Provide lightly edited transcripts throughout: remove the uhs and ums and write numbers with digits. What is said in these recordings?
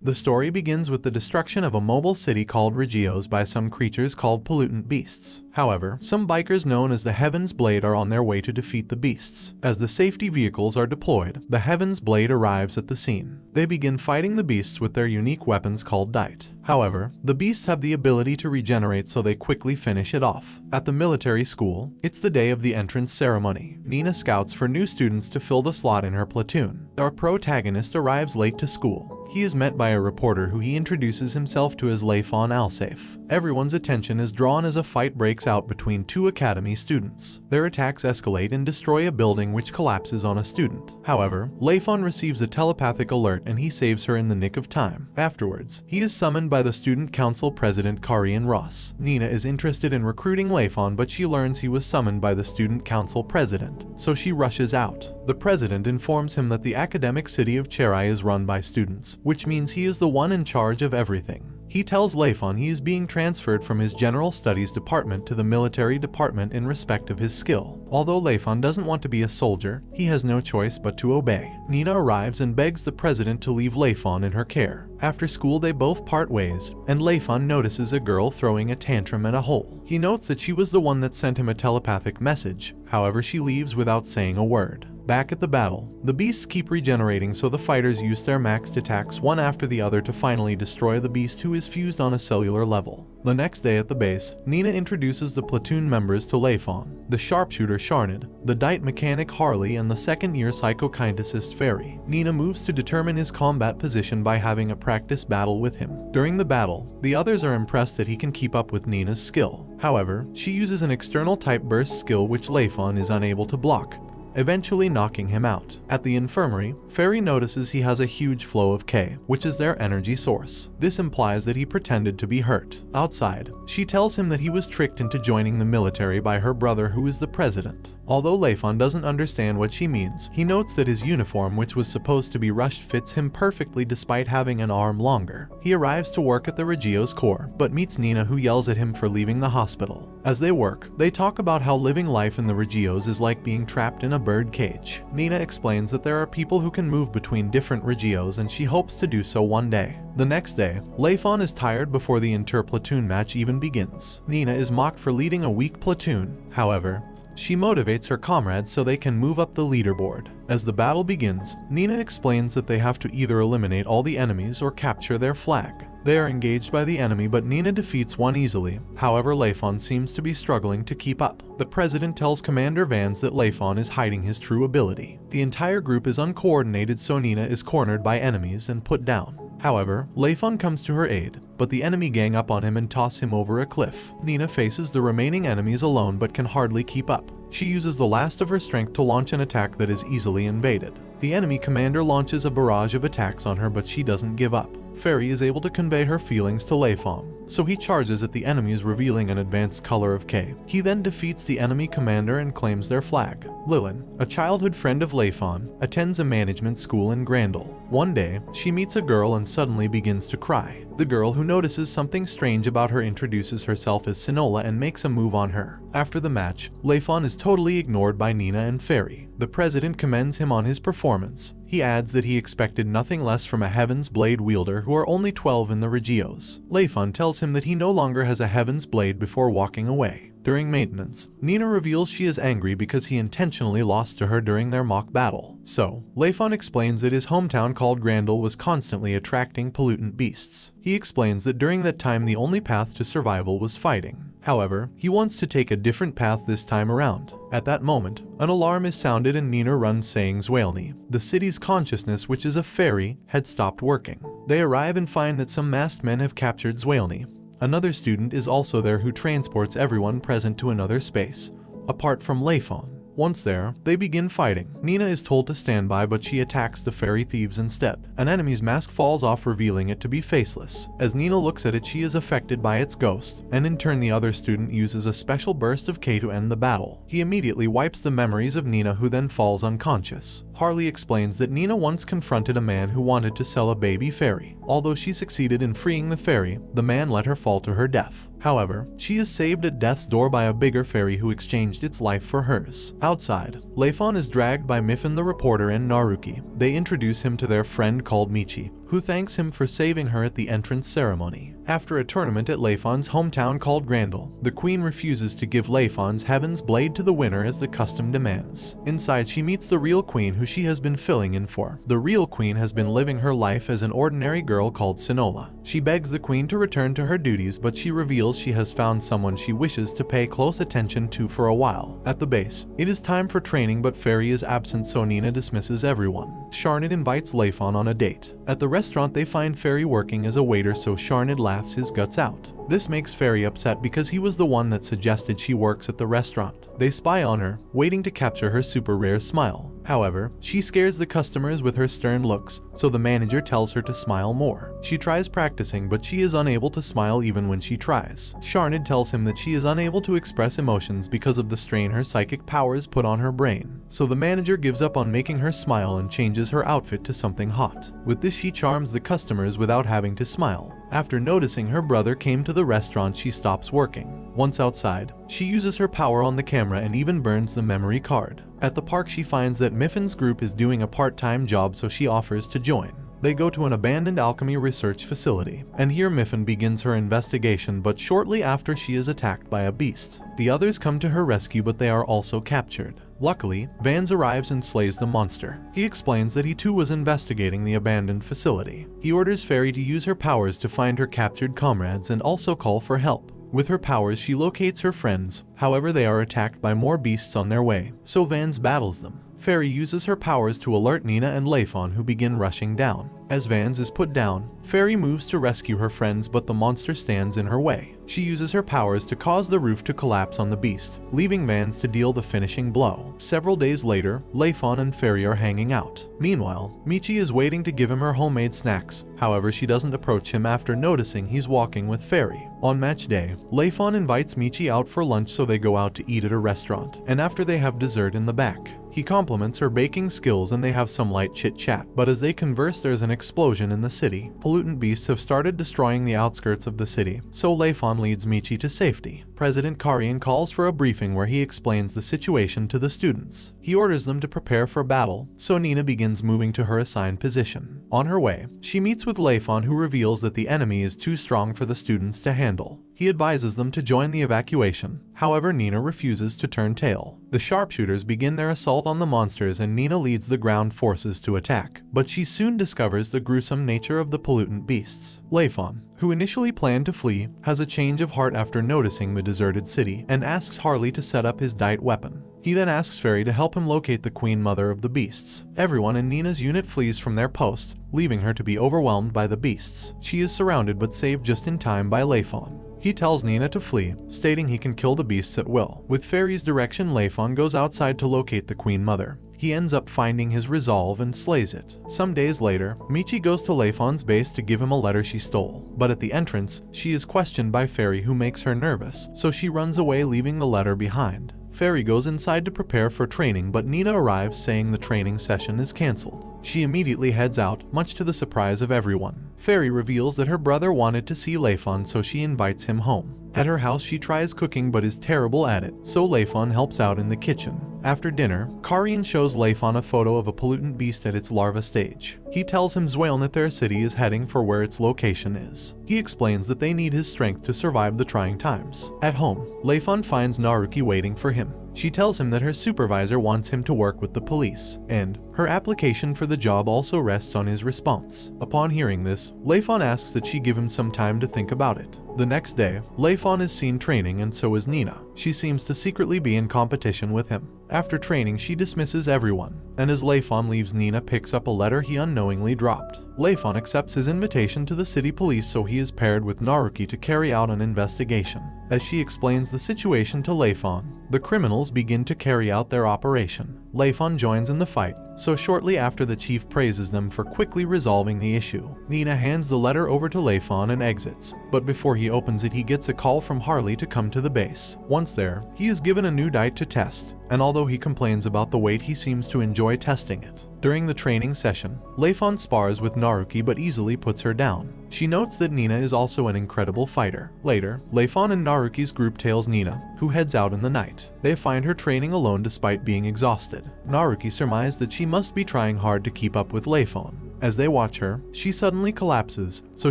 The story begins with the destruction of a mobile city called Regios by some creatures called pollutant beasts. However, some bikers known as the Heaven's Blade are on their way to defeat the beasts. As the safety vehicles are deployed, the Heaven's Blade arrives at the scene. They begin fighting the beasts with their unique weapons called DITE. However, the beasts have the ability to regenerate, so they quickly finish it off. At the military school, it's the day of the entrance ceremony. Nina scouts for new students to fill the slot in her platoon. Our protagonist arrives late to school. He is met by a reporter who he introduces himself to as Leifon Alsafe. Everyone's attention is drawn as a fight breaks out between two academy students. Their attacks escalate and destroy a building which collapses on a student. However, Leifon receives a telepathic alert and he saves her in the nick of time. Afterwards, he is summoned by the student council president Karian Ross. Nina is interested in recruiting Leifon, but she learns he was summoned by the student council president, so she rushes out. The president informs him that the academic city of Cherai is run by students, which means he is the one in charge of everything. He tells Leifon he is being transferred from his general studies department to the military department in respect of his skill. Although Leifon doesn't want to be a soldier, he has no choice but to obey. Nina arrives and begs the president to leave Leifon in her care. After school they both part ways, and Leifon notices a girl throwing a tantrum at a hole. He notes that she was the one that sent him a telepathic message, however she leaves without saying a word. Back at the battle, the beasts keep regenerating, so the fighters use their maxed attacks one after the other to finally destroy the beast, who is fused on a cellular level. The next day at the base, Nina introduces the platoon members to Leifon, the sharpshooter Sharnid, the DITE mechanic Harley, and the second-year psychokineticist Fairy. Nina moves to determine his combat position by having a practice battle with him. During the battle, the others are impressed that he can keep up with Nina's skill. However, she uses an external type burst skill which Leifon is unable to block, eventually knocking him out. At the infirmary, Fairy notices he has a huge flow of K, which is their energy source. This implies that he pretended to be hurt. Outside, she tells him that he was tricked into joining the military by her brother, who is the president. Although Leifon doesn't understand what she means, he notes that his uniform, which was supposed to be rushed, fits him perfectly despite having an arm longer. He arrives to work at the Regios Corps, but meets Nina, who yells at him for leaving the hospital. As they work, they talk about how living life in the Regios is like being trapped in a bird cage. Nina explains that there are people who can move between different Regios and she hopes to do so one day. The next day, Leifon is tired before the inter-platoon match even begins. Nina is mocked for leading a weak platoon. However, she motivates her comrades so they can move up the leaderboard. As the battle begins, Nina explains that they have to either eliminate all the enemies or capture their flag. They are engaged by the enemy, but Nina defeats one easily. However, Leifon seems to be struggling to keep up. The president tells Commander Vance that Leifon is hiding his true ability. The entire group is uncoordinated, so Nina is cornered by enemies and put down. However, Leifon comes to her aid, but the enemy gang up on him and toss him over a cliff. Nina faces the remaining enemies alone but can hardly keep up. She uses the last of her strength to launch an attack that is easily evaded. The enemy commander launches a barrage of attacks on her, but she doesn't give up. Fairy is able to convey her feelings to Leifon, so he charges at the enemies, revealing an advanced color of K. He then defeats the enemy commander and claims their flag. Lilin, a childhood friend of Leifon, attends a management school in Grandel. One day, she meets a girl and suddenly begins to cry. The girl, who notices something strange about her, introduces herself as Sinola and makes a move on her. After the match, Leifon is totally ignored by Nina and Fairy. The president commends him on his performance. He adds that he expected nothing less from a Heaven's Blade wielder, who are only 12 in the Regios. Leifon tells him that he no longer has a Heaven's Blade before walking away. During maintenance, Nina reveals she is angry because he intentionally lost to her during their mock battle. So, Leifon explains that his hometown called Grandel was constantly attracting pollutant beasts. He explains that during that time the only path to survival was fighting. However, he wants to take a different path this time around. At that moment, an alarm is sounded and Nina runs, saying Zwalny, the city's consciousness, which is a fairy, had stopped working. They arrive and find that some masked men have captured Zwalny. Another student is also there who transports everyone present to another space, apart from Leifon. Once there, they begin fighting. Nina is told to stand by, but she attacks the fairy thieves instead. An enemy's mask falls off, revealing it to be faceless. As Nina looks at it, she is affected by its ghost, and in turn the other student uses a special burst of K to end the battle. He immediately wipes the memories of Nina, who then falls unconscious. Harley explains that Nina once confronted a man who wanted to sell a baby fairy. Although she succeeded in freeing the fairy, the man let her fall to her death. However, she is saved at death's door by a bigger fairy who exchanged its life for hers. Outside, Leifon is dragged by Miffin the reporter and Naruki. They introduce him to their friend called Michi, who thanks him for saving her at the entrance ceremony. After a tournament at Leifon's hometown called Grandel, the queen refuses to give Leifon's Heaven's Blade to the winner as the custom demands. Inside, she meets the real queen who she has been filling in for. The real queen has been living her life as an ordinary girl called Sinola. She begs the queen to return to her duties, but she reveals she has found someone she wishes to pay close attention to for a while. At the base, it is time for training, but Fairy is absent, so Nina dismisses everyone. Sharnid invites Leifon on a date. At the restaurant, they find Fairy working as a waiter, so Sharnid laughs his guts out. This makes Fairy upset because he was the one that suggested she works at the restaurant. They spy on her, waiting to capture her super rare smile. However, she scares the customers with her stern looks, so the manager tells her to smile more. She tries practicing, but she is unable to smile even when she tries. Sharnid tells him that she is unable to express emotions because of the strain her psychic powers put on her brain. So the manager gives up on making her smile and changes her outfit to something hot. With this, she charms the customers without having to smile. After noticing her brother came to the restaurant, she stops working. Once outside, she uses her power on the camera and even burns the memory card. At the park, she finds that Miffin's group is doing a part-time job, so she offers to join. They go to an abandoned alchemy research facility, and here Miffin begins her investigation, but shortly after she is attacked by a beast. The others come to her rescue, but they are also captured. Luckily, Vans arrives and slays the monster. He explains that he too was investigating the abandoned facility. He orders Fairy to use her powers to find her captured comrades and also call for help. With her powers, she locates her friends. However, they are attacked by more beasts on their way, so Vans battles them. Fairy uses her powers to alert Nina and Leifon, who begin rushing down. As Vans is put down, Fairy moves to rescue her friends, but the monster stands in her way. She uses her powers to cause the roof to collapse on the beast, leaving Vans to deal the finishing blow. Several days later, Leifon and Fairy are hanging out. Meanwhile, Michi is waiting to give him her homemade snacks. However, she doesn't approach him after noticing he's walking with Fairy. On match day, Leifon invites Michi out for lunch, so they go out to eat at a restaurant, and after they have dessert in the back. He compliments her baking skills and they have some light chit-chat, but as they converse, there's an explosion in the city. Pollutant beasts have started destroying the outskirts of the city, so Leifon leads Michi to safety. President Karian calls for a briefing where he explains the situation to the students. He orders them to prepare for battle, so Nina begins moving to her assigned position. On her way, she meets with Leifon, who reveals that the enemy is too strong for the students to handle. He advises them to join the evacuation. However, Nina refuses to turn tail. The sharpshooters begin their assault on the monsters and Nina leads the ground forces to attack, but she soon discovers the gruesome nature of the pollutant beasts. Leifon, who initially planned to flee, has a change of heart after noticing the deserted city and asks Harley to set up his DITE weapon. He then asks Fairy to help him locate the queen mother of the beasts. Everyone in Nina's unit flees from their post, leaving her to be overwhelmed by the beasts. She is surrounded but saved just in time by Leifon. He tells Nina to flee, stating he can kill the beasts at will. With Fairy's direction, Leifon goes outside to locate the queen mother. He ends up finding his resolve and slays it. Some days later, Michi goes to Leifon's base to give him a letter she stole, but at the entrance, she is questioned by Fairy, who makes her nervous, so she runs away, leaving the letter behind. Fairy goes inside to prepare for training, but Nina arrives saying the training session is cancelled. She immediately heads out, much to the surprise of everyone. Fairy reveals that her brother wanted to see Leifon, so she invites him home. At her house, she tries cooking but is terrible at it, so Leifon helps out in the kitchen. After dinner, Karian shows Leifon a photo of a pollutant beast at its larva stage. He tells him Zwailn that their city is heading for where its location is. He explains that they need his strength to survive the trying times. At home, Leifon finds Naruki waiting for him. She tells him that her supervisor wants him to work with the police, and her application for the job also rests on his response. Upon hearing this, Leifon asks that she give him some time to think about it. The next day, Leifon is seen training and so is Nina. She seems to secretly be in competition with him. After training, she dismisses everyone, and as Leifon leaves, Nina picks up a letter he unknowingly dropped. Leifon accepts his invitation to the city police, so he is paired with Naruki to carry out an investigation. As she explains the situation to Leifon, the criminals begin to carry out their operation. Leifon joins in the fight, so shortly after, the chief praises them for quickly resolving the issue. Nina hands the letter over to Leifon and exits, but before he opens it, he gets a call from Harley to come to the base. Once there, he is given a new DITE to test, and although he complains about the weight, he seems to enjoy testing it. During the training session, Leifon spars with Naruki but easily puts her down. She notes that Nina is also an incredible fighter. Later, Leifon and Naruki's group tails Nina, who heads out in the night. They find her training alone despite being exhausted. Naruki surmised that she must be trying hard to keep up with Leifon. As they watch her, she suddenly collapses, so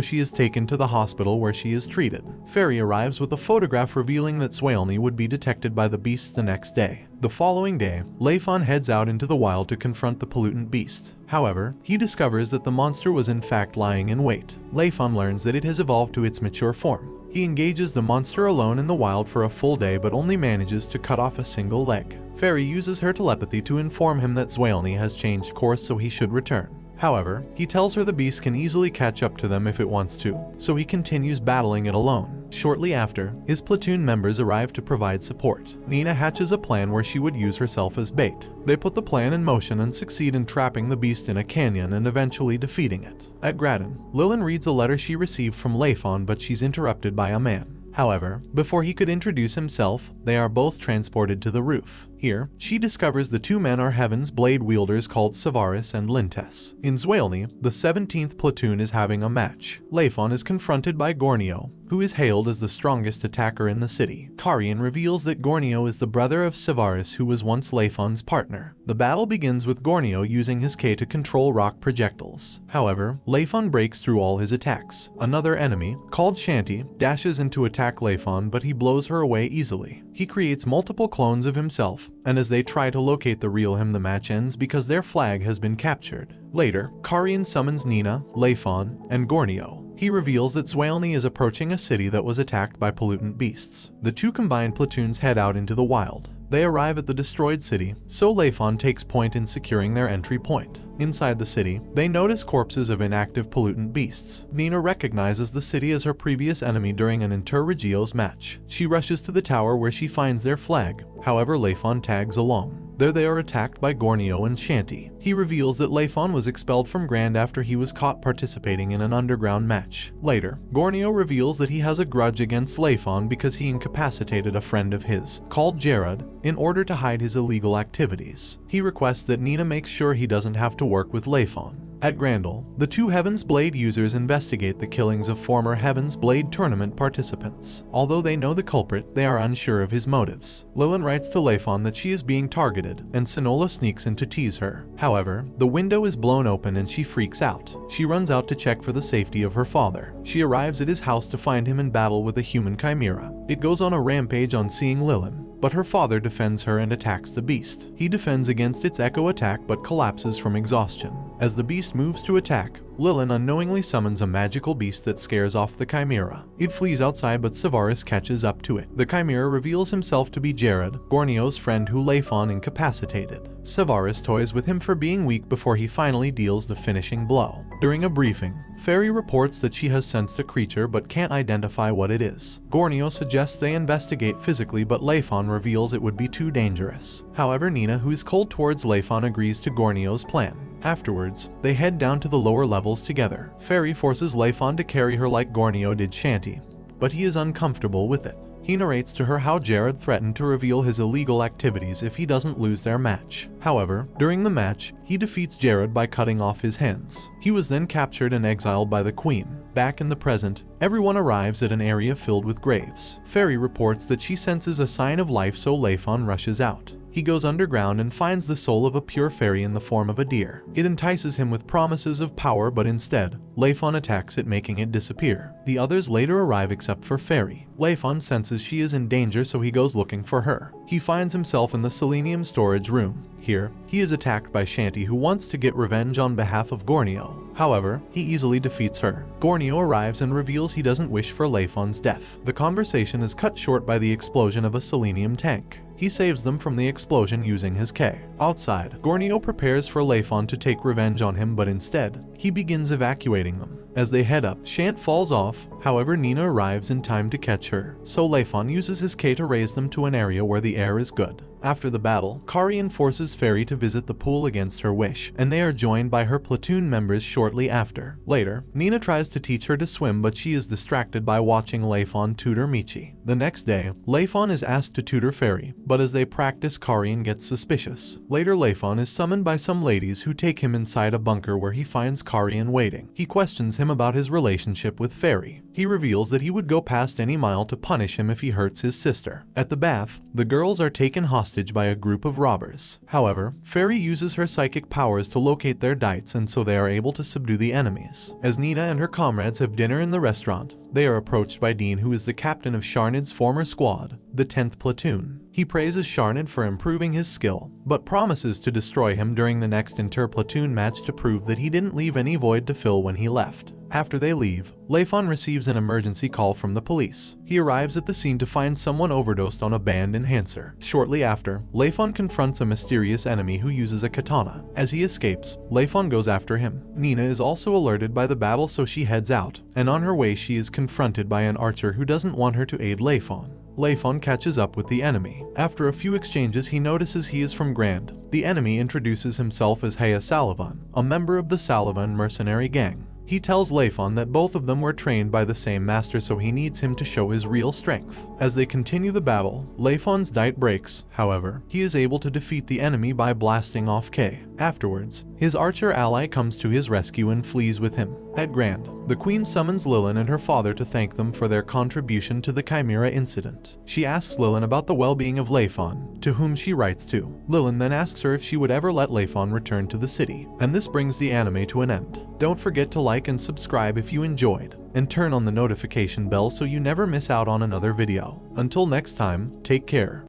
she is taken to the hospital where she is treated. Fairy arrives with a photograph revealing that Zwalny would be detected by the beasts the next day. The following day, Leifon heads out into the wild to confront the pollutant beast. However, he discovers that the monster was in fact lying in wait. Leifon learns that it has evolved to its mature form. He engages the monster alone in the wild for a full day but only manages to cut off a single leg. Fairy uses her telepathy to inform him that Zwalny has changed course, so he should return. However, he tells her the beast can easily catch up to them if it wants to, so he continues battling it alone. Shortly after, his platoon members arrive to provide support. Nina hatches a plan where she would use herself as bait. They put the plan in motion and succeed in trapping the beast in a canyon and eventually defeating it. At Graden, Lilin reads a letter she received from Leifon, but she's interrupted by a man. However, before he could introduce himself, they are both transported to the roof. Here, she discovers the two men are Heaven's blade wielders called Savaris and Lintes. In Zwalny, the 17th platoon is having a match. Leifon is confronted by Gornio, who is hailed as the strongest attacker in the city. Karian reveals that Gornio is the brother of Savaris, who was once Leifon's partner. The battle begins with Gornio using his K to control rock projectiles. However, Leifon breaks through all his attacks. Another enemy, called Shanti, dashes in to attack Leifon, but he blows her away easily. He creates multiple clones of himself, and as they try to locate the real him, the match ends because their flag has been captured. Later, Karian summons Nina, Leifon, and Gornio. He reveals that Zwalny is approaching a city that was attacked by pollutant beasts. The two combined platoons head out into the wild. They arrive at the destroyed city, so Leifon takes point in securing their entry point. Inside the city, they notice corpses of inactive pollutant beasts. Nina recognizes the city as her previous enemy during an inter-Regios match. She rushes to the tower where she finds their flag. However, Leifon tags along. There they are attacked by Gornio and Shanti. He reveals that Leifon was expelled from Grand after he was caught participating in an underground match. Later, Gornio reveals that he has a grudge against Leifon because he incapacitated a friend of his, called Jared, in order to hide his illegal activities. He requests that Nina makes sure he doesn't have to work with Leifon. At Grandel, the two Heaven's Blade users investigate the killings of former Heaven's Blade tournament participants. Although they know the culprit, they are unsure of his motives. Lilin writes to Leifon that she is being targeted, and Sonola sneaks in to tease her. However, the window is blown open and she freaks out. She runs out to check for the safety of her father. She arrives at his house to find him in battle with a human chimera. It goes on a rampage on seeing Lilin, but her father defends her and attacks the beast. He defends against its echo attack but collapses from exhaustion. As the beast moves to attack, Lilin unknowingly summons a magical beast that scares off the chimera. It flees outside, but Savaris catches up to it. The chimera reveals himself to be Jared, Gornio's friend who Leifon incapacitated. Savaris toys with him for being weak before he finally deals the finishing blow. During a briefing, Fairy reports that she has sensed a creature but can't identify what it is. Gornio suggests they investigate physically, but Leifon reveals it would be too dangerous. However, Nina, who is cold towards Leifon, agrees to Gornio's plan. Afterwards, they head down to the lower levels together. Fairy forces Leifon to carry her like Gornio did Shanti, but he is uncomfortable with it. He narrates to her how Jared threatened to reveal his illegal activities if he doesn't lose their match. However, during the match, he defeats Jared by cutting off his hands. He was then captured and exiled by the Queen. Back in the present, everyone arrives at an area filled with graves. Fairy reports that she senses a sign of life, so Leifon rushes out. He goes underground and finds the soul of a pure fairy in the form of a deer. It entices him with promises of power, but instead, Leifon attacks it, making it disappear. The others later arrive except for Fairy. Leifon senses she is in danger, so he goes looking for her. He finds himself in the selenium storage room. Here, he is attacked by Shanti, who wants to get revenge on behalf of Gornio. However, he easily defeats her. Gornio arrives and reveals he doesn't wish for Leifon's death. The conversation is cut short by the explosion of a selenium tank. He saves them from the explosion using his K. Outside, Gornio prepares for Leifon to take revenge on him, but instead, he begins evacuating them. As they head up, Shant falls off. However, Nina arrives in time to catch her, so Leifon uses his K to raise them to an area where the air is good. After the battle, Karian forces Fairy to visit the pool against her wish, and they are joined by her platoon members shortly after. Later, Nina tries to teach her to swim, but she is distracted by watching Leifon tutor Michi. The next day, Leifon is asked to tutor Fairy, but as they practice, Karian gets suspicious. Later, Leifon is summoned by some ladies who take him inside a bunker where he finds Karian waiting. He questions him about his relationship with Fairy. He reveals that he would go past any mile to punish him if he hurts his sister. At the bath, the girls are taken hostage by a group of robbers. However, Fairy uses her psychic powers to locate their dites, and so they are able to subdue the enemies. As Nina and her comrades have dinner in the restaurant, they are approached by Dean, who is the captain of Sharnid's former squad, the 10th Platoon. He praises Sharnid for improving his skill, but promises to destroy him during the next inter-platoon match to prove that he didn't leave any void to fill when he left. After they leave, Leifon receives an emergency call from the police. He arrives at the scene to find someone overdosed on a band enhancer. Shortly after, Leifon confronts a mysterious enemy who uses a katana. As he escapes, Leifon goes after him. Nina is also alerted by the battle, so she heads out, and on her way she is confronted by an archer who doesn't want her to aid Leifon. Leifon catches up with the enemy. After a few exchanges, he notices he is from Grand. The enemy introduces himself as Haya Salavan, a member of the Salavan mercenary gang. He tells Leifon that both of them were trained by the same master, so he needs him to show his real strength. As they continue the battle, Leifon's DITE breaks. However, he is able to defeat the enemy by blasting off K. Afterwards, his archer ally comes to his rescue and flees with him. At Grand, the queen summons Lilin and her father to thank them for their contribution to the Chimera incident. She asks Lilin about the well-being of Leifon, to whom she writes to. Lilin then asks her if she would ever let Leifon return to the city. And this brings the anime to an end. Don't forget to like and subscribe if you enjoyed, and turn on the notification bell so you never miss out on another video. Until next time, take care.